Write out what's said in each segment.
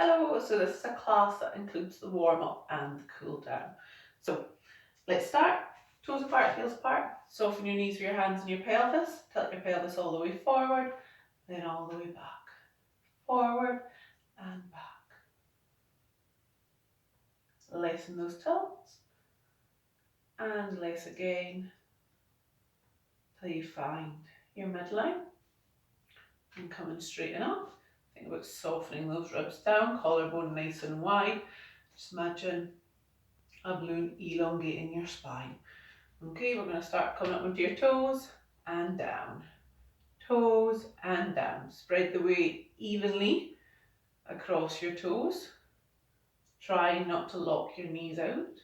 Hello, so this is a class that includes the warm up and the cool down. So let's start. Toes apart, heels apart. Soften your knees with your hands and your pelvis. Tilt your pelvis all the way forward, then all the way back. Forward and back. Lengthen those tilts. And lace again till you find your midline. And coming straighten up. Think about softening those ribs down, collarbone nice and wide. Just imagine a balloon elongating your spine. Okay, we're going to start coming up onto your toes and down. Toes and down. Spread the weight evenly across your toes. Try not to lock your knees out.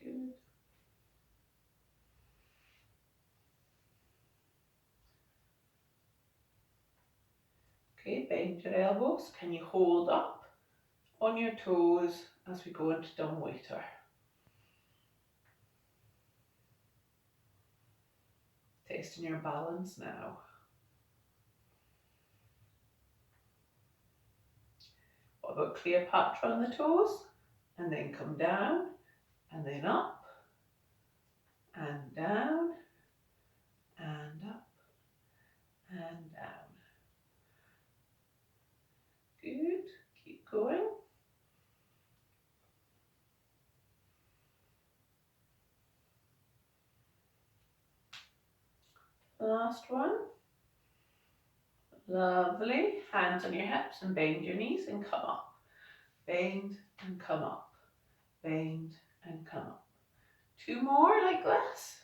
Good. Okay, bend your elbows. Can you hold up on your toes as we go into dumb waiter? Testing your balance now. What about Cleopatra on the toes? And then come down, and then up, and down, and up, and down. Good. Keep going. Last one. Lovely. Hands on your hips and bend your knees and come up. Bend and come up. Bend and come up. Two more like this.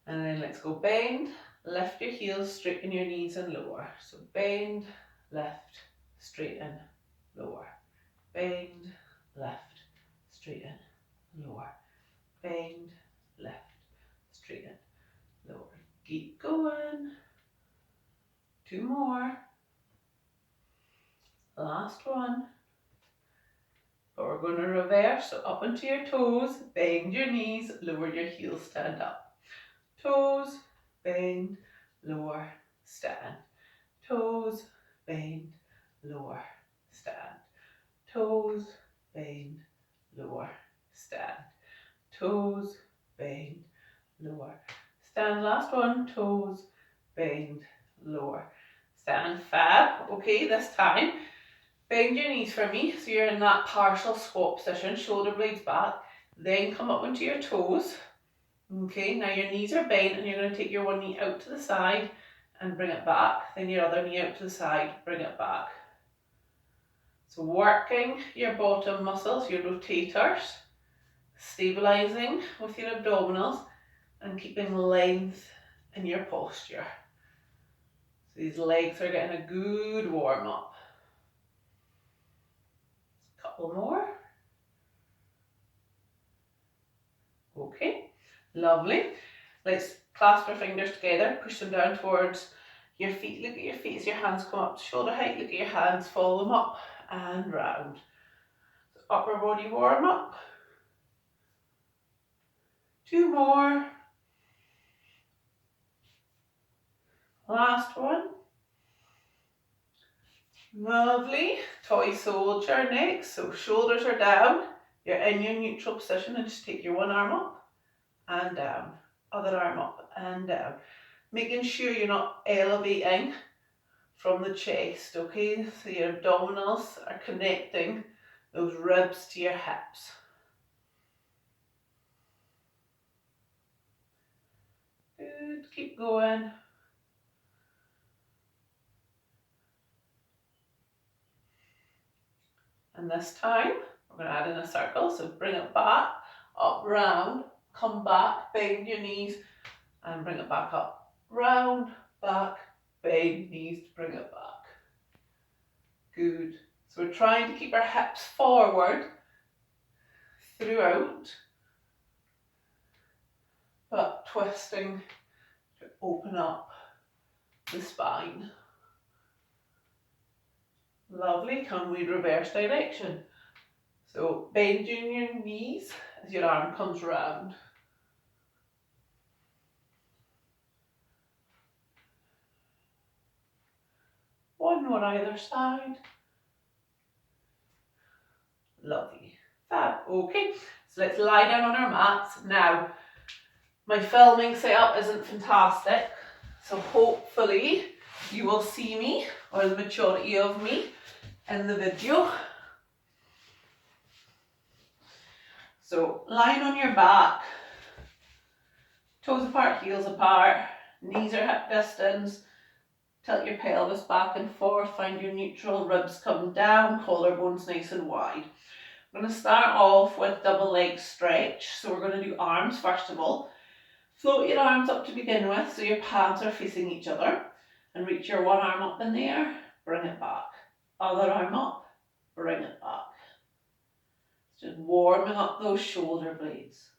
And then let's go bend, lift your heels, straighten your knees and lower. So bend, lift, straighten, lower. Bend, lift, straighten, lower. Bend, lift, straighten, lower. Keep going. Two more. Last one. But we're going to reverse, so up onto your toes, bend your knees, lower your heels, stand up. Toes, bend, lower, stand. Toes, bend, lower, stand. Toes, bend, lower, stand. Toes, bend, lower, stand. Last one. Toes, bend, lower, stand. Fab. Okay, this time bend your knees for me, so you're in that partial squat position, shoulder blades back, then come up onto your toes. Okay, now your knees are bent and you're going to take your one knee out to the side and bring it back, then your other knee out to the side, bring it back. So working your bottom muscles, your rotators, stabilizing with your abdominals and keeping length in your posture. So these legs are getting a good warm up. Couple more. Okay, lovely. Let's clasp our fingers together, push them down towards your feet. Look at your feet as your hands come up to shoulder height. Look at your hands, follow them up and round. So upper body warm up. Two more. Last one. Lovely. Toy soldier next. So shoulders are down. You're in your neutral position and just take your one arm up and down. Other arm up and down. Making sure you're not elevating from the chest, okay? So your abdominals are connecting those ribs to your hips. Good, keep going. And this time, we're going to add in a circle. So bring it back, up, round, come back, bend your knees, and bring it back up. Round, back, bend knees to bring it back. Good. So we're trying to keep our hips forward throughout, but twisting to open up the spine. Lovely. Can we reverse direction? So bending your knees as your arm comes round. more either side. Lovely. Fab. Okay, so let's lie down on our mats. Now, my filming setup isn't fantastic, so hopefully you will see me, or the majority of me, in the video. So, lying on your back, toes apart, heels apart, knees are hip distance, tilt your pelvis back and forth, find your neutral, ribs come down, collarbones nice and wide. I'm going to start off with double leg stretch. So we're going to do arms first of all. Float your arms up to begin with so your palms are facing each other, and reach your one arm up in the air, bring it back. Other arm up, bring it back. Just warming up those shoulder blades.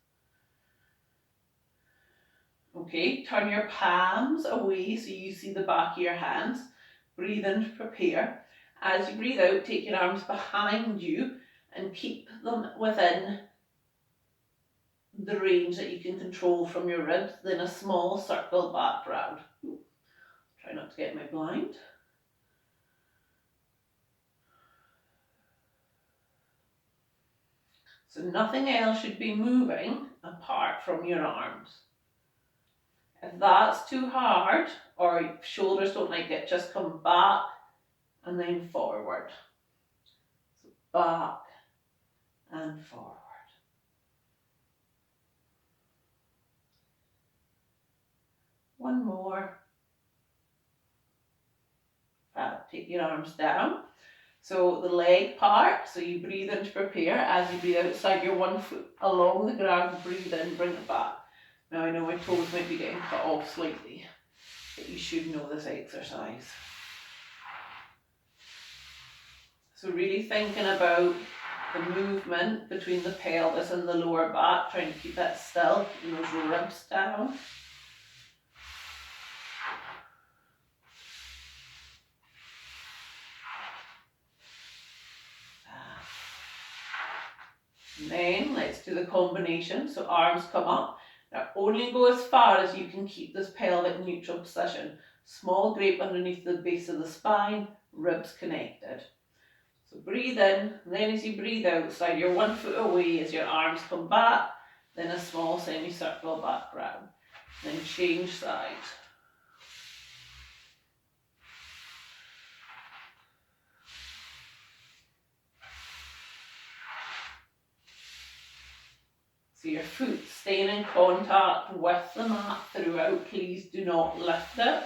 Okay, turn your palms away so you see the back of your hands. Breathe in to prepare. As you breathe out, take your arms behind you and keep them within the range that you can control from your ribs, then a small circle back round. Try not to get my blind. So nothing else should be moving apart from your arms. If that's too hard or shoulders don't like it, just come back and then forward. So back and forward. One more. Take your arms down. So the leg part, so you breathe in to prepare. As you breathe out, slide your one foot along the ground, breathe in, bring it back. Now I know my toes might be getting cut off slightly, but you should know this exercise. So really thinking about the movement between the pelvis and the lower back, trying to keep that still, keeping those ribs down. And then let's do the combination. So arms come up. Now only go as far as you can keep this pelvic neutral position. Small drape underneath the base of the spine, ribs connected. So breathe in, and then as you breathe out, slide your one foot away as your arms come back, then a small semicircle back round. Then change sides. So your foot staying in contact with the mat throughout. Please do not lift it.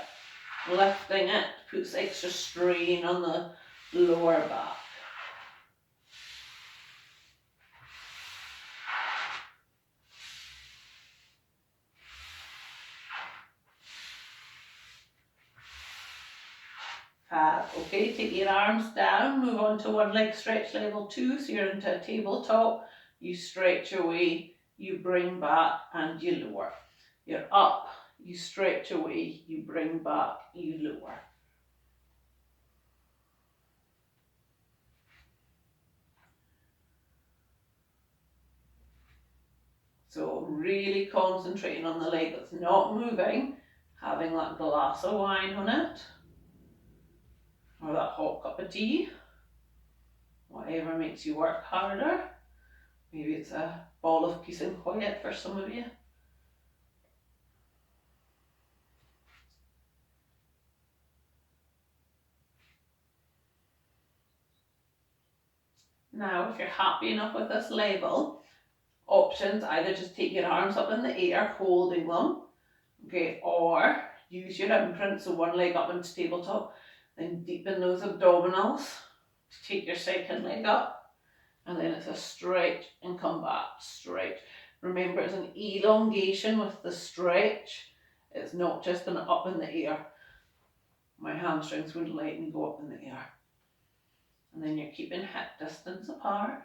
Lifting it puts extra strain on the lower back. Fab. Okay, take your arms down, move on to one leg stretch level 2. So you're into a tabletop, you stretch away, you bring back and you lower. You're up, you stretch away, you bring back, you lower. So really concentrating on the leg that's not moving, having that glass of wine on it, or that hot cup of tea, whatever makes you work harder. Maybe it's a ball of peace and quiet for some of you. Now, if you're happy enough with this level, options, either just take your arms up in the air, holding them, okay, or use your imprint, so one leg up into tabletop, then deepen those abdominals to take your second leg up, and then it's a stretch and come back, stretch. Remember, it's an elongation with the stretch. It's not just an up in the air. My hamstrings wouldn't let me go up in the air. And then you're keeping hip distance apart.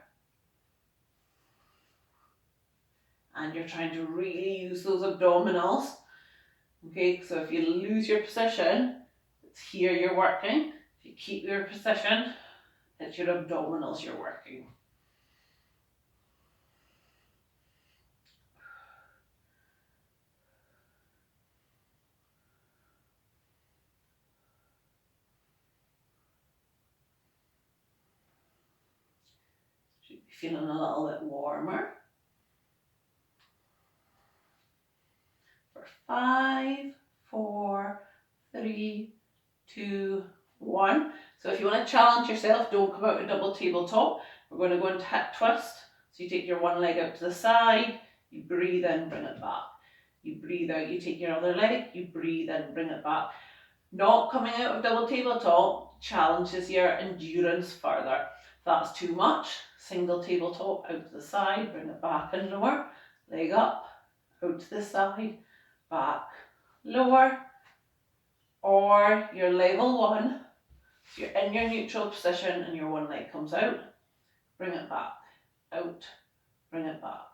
And you're trying to really use those abdominals. Okay, so if you lose your position, it's here you're working. If you keep your position, it's your abdominals you're working. Feeling a little bit warmer. For 5, 4, 3, 2, 1. So if you want to challenge yourself, don't come out a double tabletop. We're going to go into hip twist. So you take your one leg out to the side, you breathe in, bring it back. You breathe out, you take your other leg, you breathe in, bring it back. Not coming out of double tabletop challenges your endurance further. If that's too much, single tabletop out to the side, bring it back and lower, leg up, out to the side, back, lower, or your level one. So you're in your neutral position and your one leg comes out, bring it back, out, bring it back.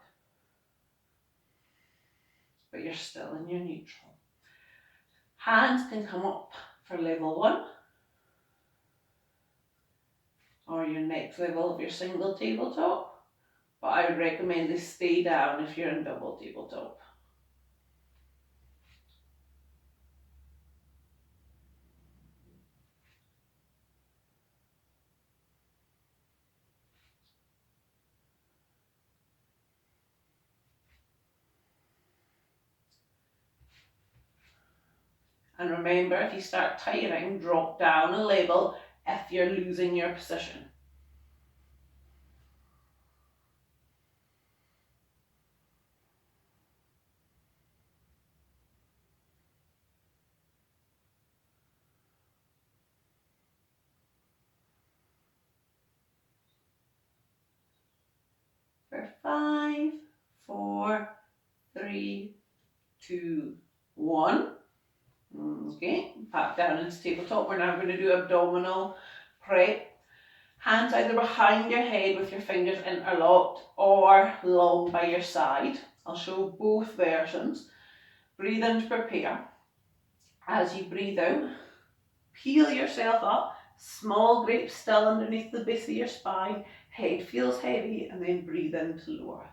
But you're still in your neutral. Hands can come up for level one, or your next level of your single tabletop, but I would recommend they stay down if you're in double tabletop. And remember, if you start tiring, drop down a level if you're losing your position. For 5, 4, 3, 2, 1. Okay, back down into tabletop. We're now going to do abdominal prep. Hands either behind your head with your fingers interlocked or long by your side. I'll show both versions. Breathe in to prepare. As you breathe out, peel yourself up. Small grip still underneath the base of your spine. Head feels heavy, and then breathe in to lower.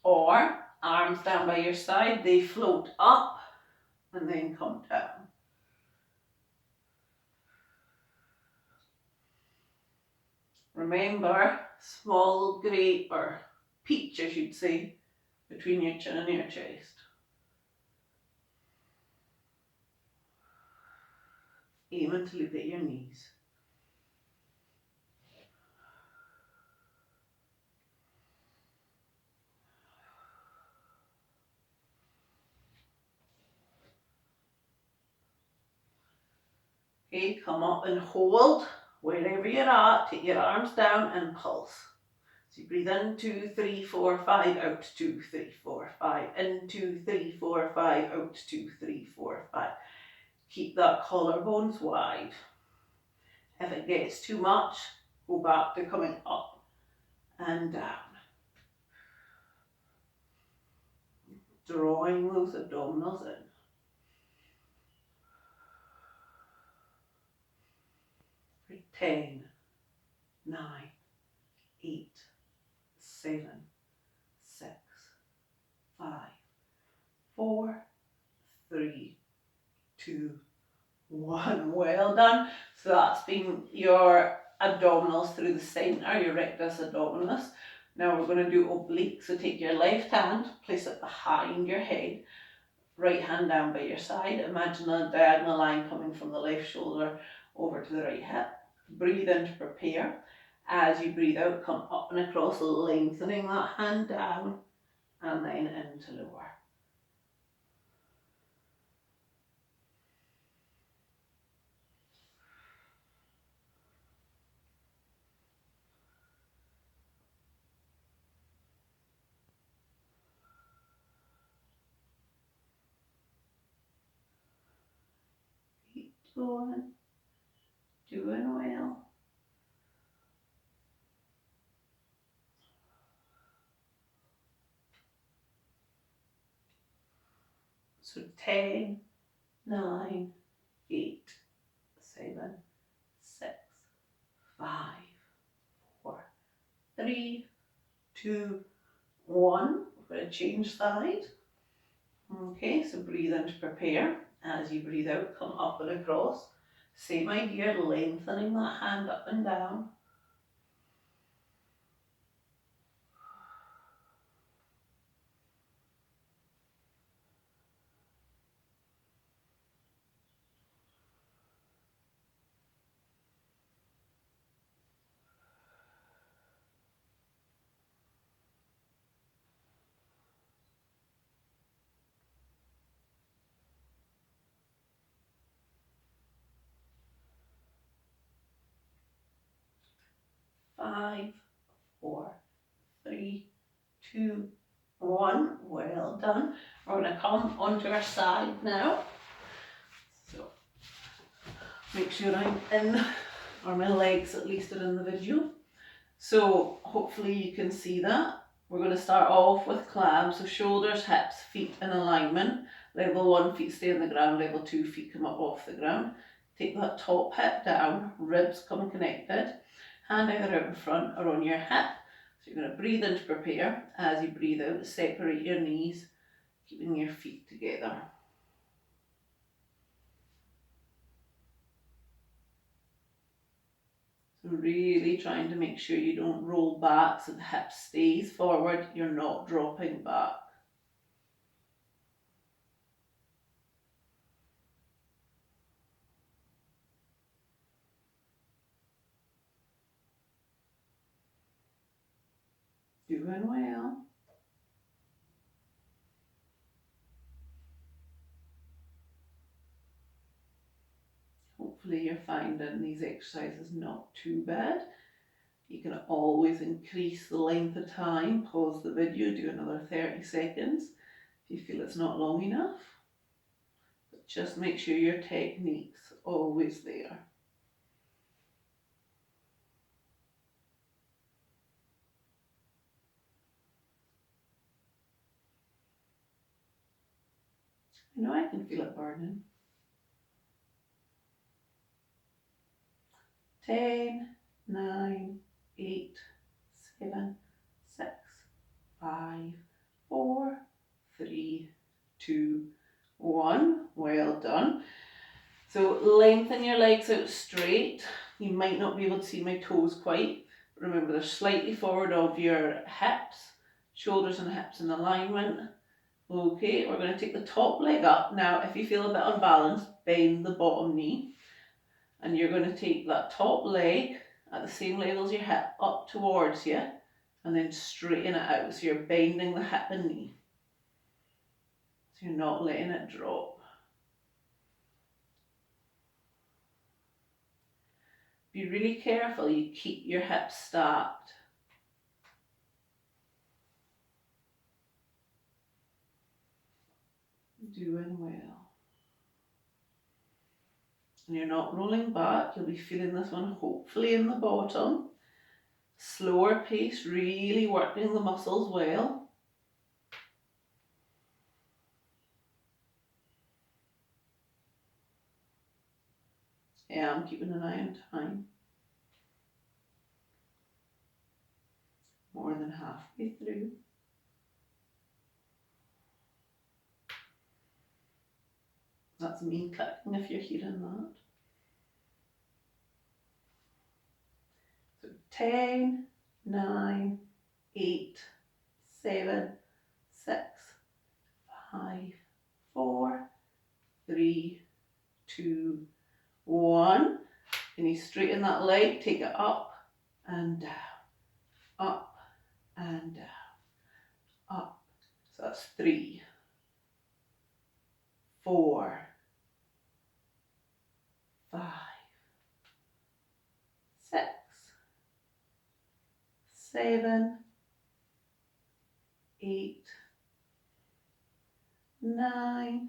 Or arms down by your side, they float up and then come down. Remember, small grate or peach, I should say, between your chin and your chest. Aiming to look at your knees. Okay, come up and hold wherever you're at. Take your arms down and pulse. So you breathe in, 2, 3, 4, 5, out, 2, 3, 4, 5, in, 2, 3, 4, 5, out, 2, 3, 4, 5. Keep that collarbones wide. If it gets too much, go back to coming up and down. Drawing those abdominals in. For 10, 9, 8, 7, 6, 5, 4, 3, 2, 1. Well done. So that's been your abdominals through the center, your rectus abdominis. Now we're going to do obliques. So take your left hand, place it behind your head, right hand down by your side. Imagine a diagonal line coming from the left shoulder over to the right hip. Breathe in to prepare. As you breathe out, come up and across, lengthening that hand down, and then into lower. Keep going. Doing well. So 10, 9, 8, 7, 6, 5, 4, 3, 2, 1. We're going to change side. Okay, so breathe in to prepare. As you breathe out, come up and across. Same idea, lengthening that hand up and down. Five, 4, 3, 2, 1. Well done. We're going to come onto our side now. So make sure I'm in, or my legs at least are in the video. So hopefully you can see that. We're going to start off with clams, so shoulders, hips, feet in alignment. Level 1, feet stay on the ground. Level 2, feet come up off the ground. Take that top hip down, ribs come connected. Hand either out in front or on your hip. So you're going to breathe in to prepare. As you breathe out, separate your knees, keeping your feet together. So really trying to make sure you don't roll back so the hip stays forward, you're not dropping back. Doing well. Hopefully you're finding these exercises not too bad. You can always increase the length of time, pause the video, do another 30 seconds if you feel it's not long enough. But just make sure your technique's always there. I know I can feel it burning. 10, 9, 8, 7, 6, 5, 4, 3, 2, 1. Well done. So lengthen your legs out straight. You might not be able to see my toes quite. Remember, they're slightly forward of your hips, shoulders and hips in alignment. Okay, we're going to take the top leg up. Now, if you feel a bit unbalanced, bend the bottom knee. And you're going to take that top leg at the same level as your hip up towards you and then straighten it out. So you're bending the hip and knee. So you're not letting it drop. Be really careful you keep your hips stacked. Doing well. And you're not rolling back, you'll be feeling this one hopefully in the bottom. Slower pace, really working the muscles well. Yeah, I'm keeping an eye on time. More than halfway through. That's me clicking if you're hearing that. So 10, 9, 8, 7, 6, 5, 4, 3, 2, 1. And you straighten that leg, take it up and down, up and down, up. So that's 3, 4, 5, 6, 7, 8, 9,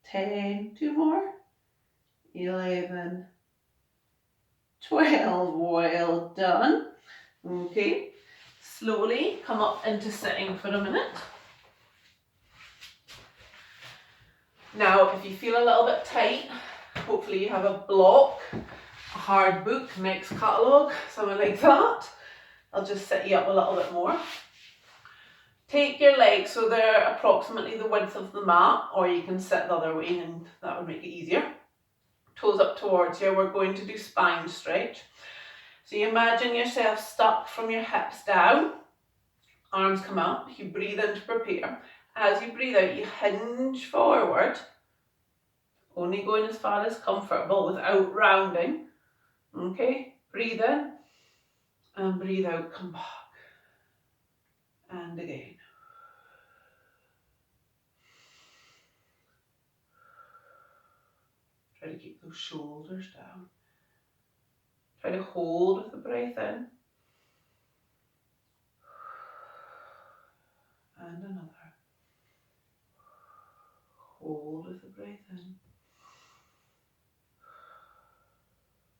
10, 2 more, 11, 12, well done. Okay, slowly come up into sitting for a minute. Now, if you feel a little bit tight, hopefully you have a block, a hard book, next catalogue, something like that. I'll just set you up a little bit more. Take your legs so they're approximately the width of the mat, or you can sit the other way and that would make it easier. Toes up towards you. We're going to do spine stretch. So you imagine yourself stuck from your hips down, arms come up, you breathe in to prepare. As you breathe out, you hinge forward, only going as far as comfortable without rounding. Okay, breathe in and breathe out, come back. And again. Try to keep those shoulders down. Try to hold with the breath in. And another. Hold with the breath in.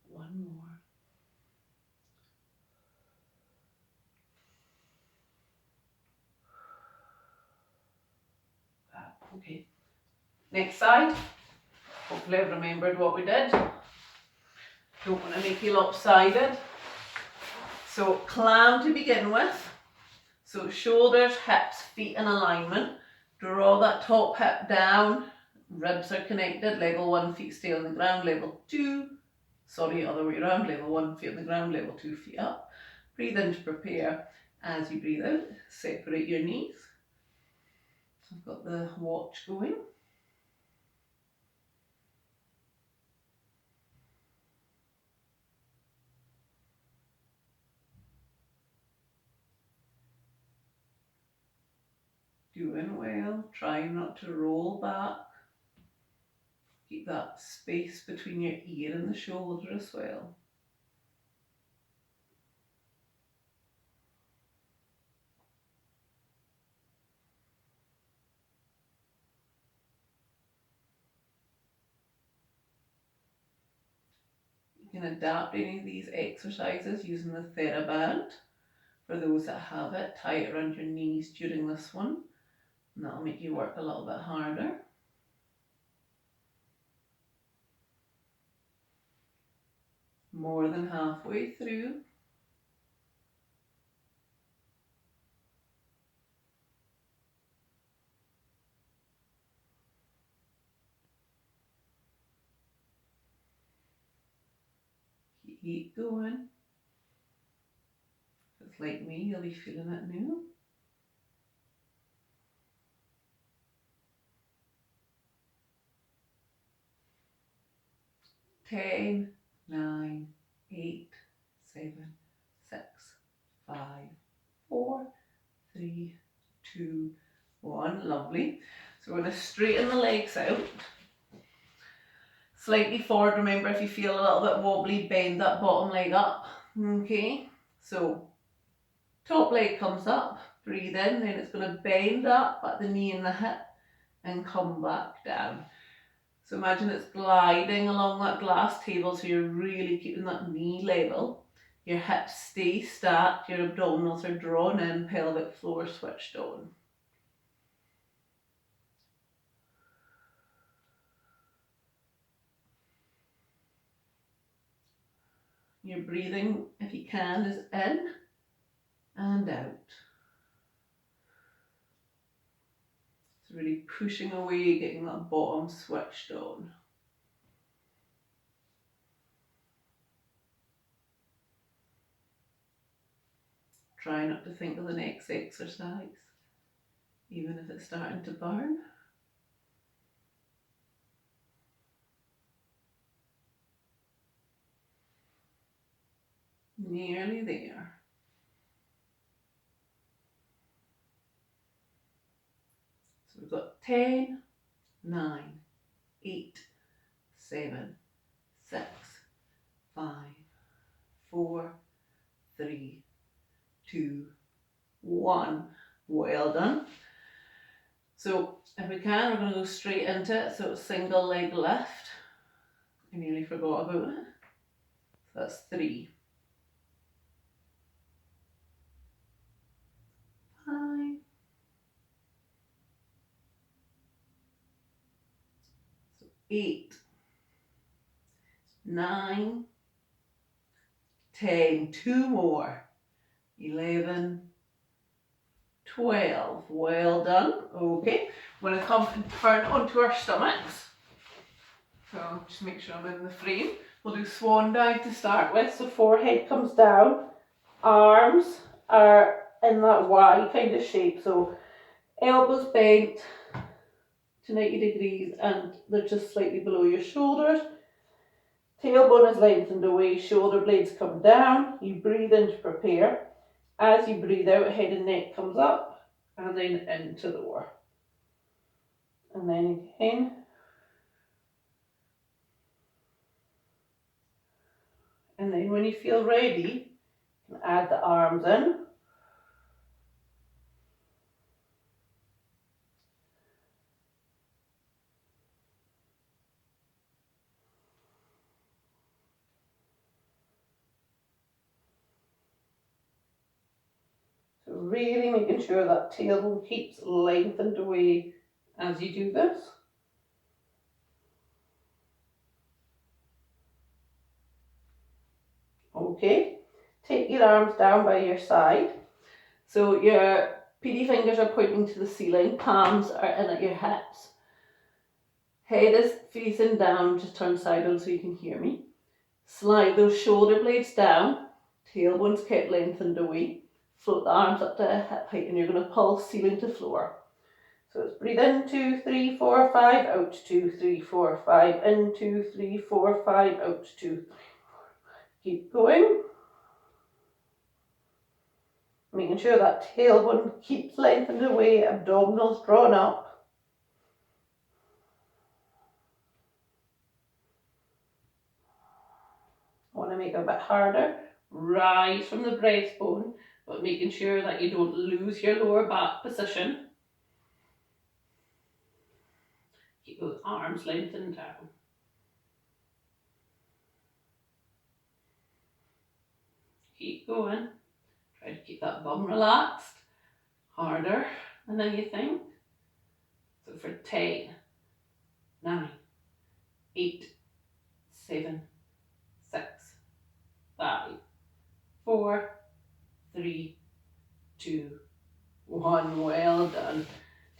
One more. Okay. Next side. Hopefully I've remembered what we did. Don't want to make you lopsided. So clam to begin with. So shoulders, hips, feet in alignment. Draw that top hip down. Ribs are connected. Level 1, feet stay on the ground. Level 2, sorry, other way around. Level 1, feet on the ground. Level 2, feet up. Breathe in to prepare. As you breathe out, separate your knees. I've got the watch going. Doing well. Try not to roll back. Keep that space between your ear and the shoulder as well. You can adapt any of these exercises using the TheraBand. For those that have it, tie it around your knees during this one, and that'll make you work a little bit harder. More than halfway through. Keep going. If it's like me, you'll be feeling it now. 10, 9, 8, 7, 6, 5, 4, 3, 2, 1. Lovely. So we're going to straighten the legs out. Slightly forward. Remember, if you feel a little bit wobbly, bend that bottom leg up. Okay, so top leg comes up, breathe in, then it's going to bend up at the knee and the hip and come back down. So imagine it's gliding along that glass table, so you're really keeping that knee level. Your hips stay stacked, your abdominals are drawn in, pelvic floor switched on. Your breathing, if you can, is in and out. It's really pushing away, getting that bottom switched on. Try not to think of the next exercise, even if it's starting to burn. Nearly there. So we've got 10, 9, 8, 7, 6, 5, 4, 3, 2, 1. Well done. So if we can, we're going to go straight into it. So single leg lift. I nearly forgot about it. So that's 3, 5, 8, 9, 10. 2 more. 11, 12. Well done. Okay, we're going to come and turn onto our stomachs. So just make sure I'm in the frame. We'll do swan dive to start with. So forehead comes down, arms are in that Y kind of shape. So elbows bent to 90 degrees and they're just slightly below your shoulders. Tailbone is lengthened away, shoulder blades come down. You breathe in to prepare. As you breathe out, head and neck comes up and then into lower. And then again. And then when you feel ready, you can add the arms in. So really making sure that tailbone keeps lengthened away as you do this. Okay, take your arms down by your side. So your PD fingers are pointing to the ceiling, palms are in at your hips. Head is facing down, just turn side on so you can hear me. Slide those shoulder blades down, tailbone's kept lengthened away. Float the arms up to hip height and you're going to pulse ceiling to floor. So it's breathe in, 2, 3, 4, 5, out, 2, 3, 4, 5, in, 2, 3, 4, 5, out, 2, 3, 4. Keep going. Making sure that tailbone keeps lengthened away, abdominals drawn up. Want to make it a bit harder. Rise from the breastbone, but making sure that you don't lose your lower back position. Keep those arms lengthened down. Keep going. Try to keep that bum relaxed. Harder than anything. So for 10, 9, 8, 7, 6, 5, 4, 3, 2, 1. Well done.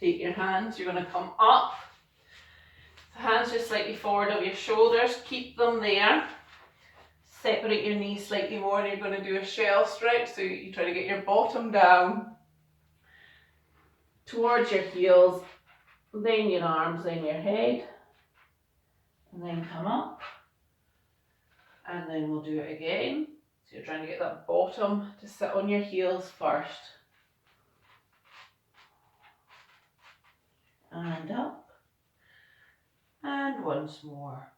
Take your hands. You're going to come up. The hands just slightly forward of your shoulders. Keep them there. Separate your knees slightly more and you're going to do a shell stretch. So you try to get your bottom down towards your heels, then your arms, then your head, and then come up. And then we'll do it again. So you're trying to get that bottom to sit on your heels first. And up. And once more.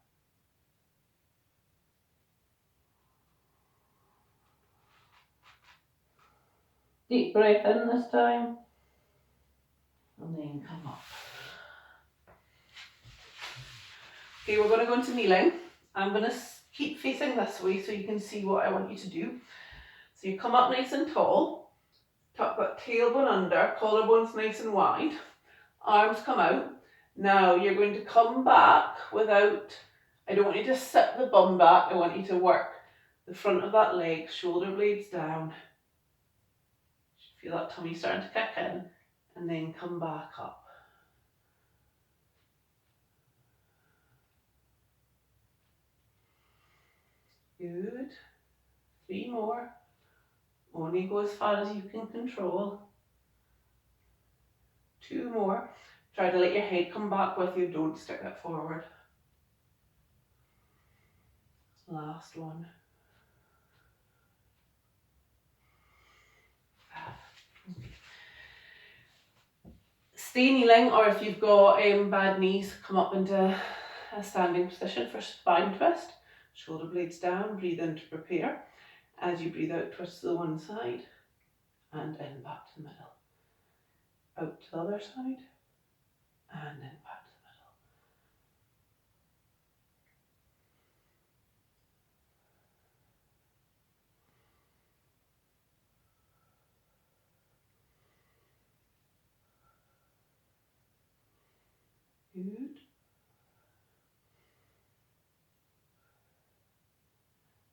Deep breath in this time. And then come up. Okay, we're going to go into kneeling. I'm going to keep facing this way so you can see what I want you to do. So you come up nice and tall. Tuck that tailbone under, collarbones nice and wide. Arms come out. Now you're going to come back without, I don't want you to sit the bum back, I want you to work the front of that leg, shoulder blades down. Feel that tummy starting to kick in, and then come back up. Good. 3 more. Only go as far as you can control. 2 more. Try to let your head come back with you, don't stick it forward. Last one. Stay kneeling, or if you've got bad knees, come up into a standing position for spine twist. Shoulder blades down, breathe in to prepare. As you breathe out, twist to the one side and in back to the middle. Out to the other side and in back to the middle. Good.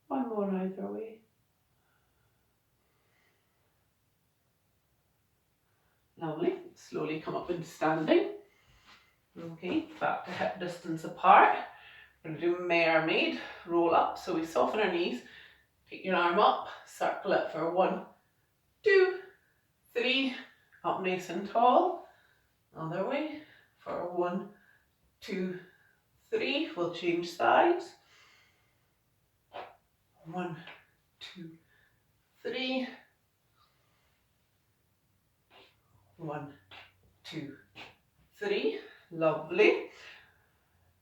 One more either way. Lovely. Slowly come up into standing. Okay, back to hip distance apart. We're going to do mermaid, roll up. So we soften our knees, pick your arm up, circle it for 1, 2, 3, up nice and tall. Other way for 1, 2, 3. We'll change sides. 1, 2, 3. 1, 2, 3. Lovely.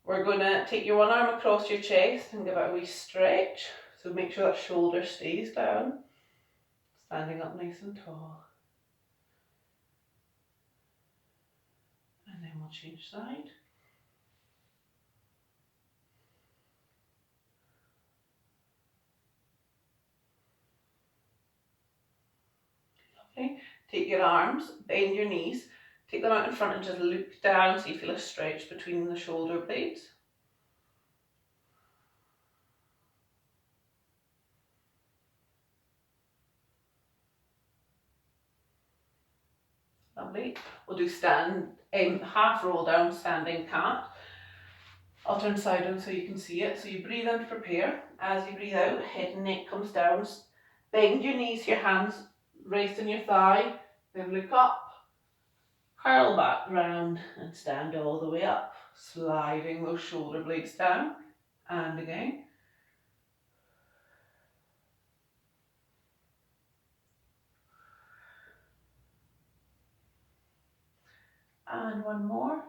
We're going to take your one arm across your chest and give it a wee stretch. So make sure that shoulder stays down. Standing up nice and tall. And then we'll change side. Lovely. Take your arms, bend your knees. Take them out in front and just look down so you feel a stretch between the shoulder blades. Lovely. We'll do half roll down, standing cat. I'll turn side on so you can see it. So you breathe in to prepare. As you breathe out, head and neck comes down. Bend your knees, your hands rest on your thigh. Then look up. Curl back round and stand all the way up. Sliding those shoulder blades down. And again. And one more.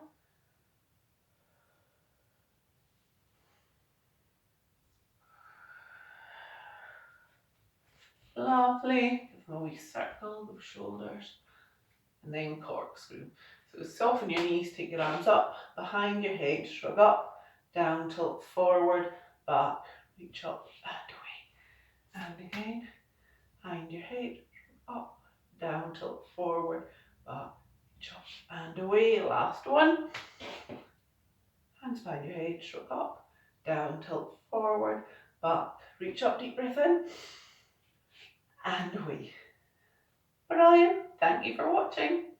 Lovely. Give them a wee circle, those shoulders. And then corkscrew. So soften your knees, take your arms up, behind your head, shrug up, down, tilt forward, back, reach up and away. And again, behind your head, shrug up, down, tilt forward, back, reach up and away. Last one. Hands behind your head, shrug up, down, tilt forward, back, reach up, deep breath in, and away. Brilliant. Thank you for watching.